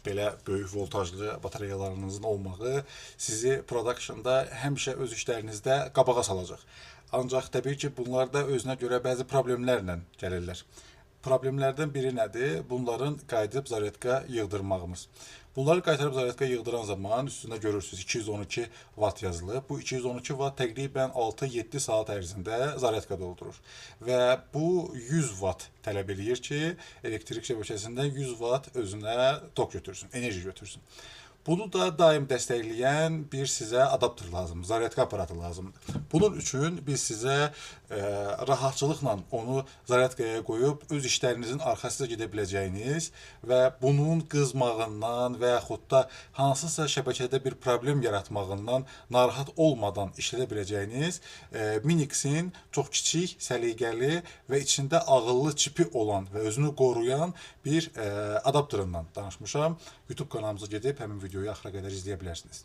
belə böyük voltajlı batareyalarınızın olmağı sizi productionda həmişə öz işlərinizdə qabağa salacaq. Ancaq təbii ki, bunlar da özünə görə bəzi problemlərlə gəlirlər. Problemlərdən biri nədir? Bunların qayıdıb zaryadka yığdırmağımız. Bunları qaytarıb zaryadka yığdıran zaman üstündə görürsünüz 212 watt yazılıb. Bu 212 watt təqribən 6-7 saat ərzində zaryadka doldurur. Və bu 100 watt tələb eləyir ki, elektrik şəbəkəsində 100 watt özünə tok götürsün, enerji götürsün. Bunu da daim dəstəkləyən bir sizə adapter lazımdır, zaryadka aparatı lazımdır. Bunun üçün biz sizə rahatçılıqla onu zaryadkaya qoyub öz işlərinizin arxasında gedə biləcəyiniz və bunun qızmağından və yaxud da hansısa şəbəkədə bir problem yaratmağından narahat olmadan işlədə biləcəyiniz Minix'in çox kiçik, səliqəli və içində ağıllı çipi olan və özünü qoruyan bir adapterindən danışmışam. YouTube kanalımıza gedib həmin videoyu axıra qədər izləyə bilərsiniz.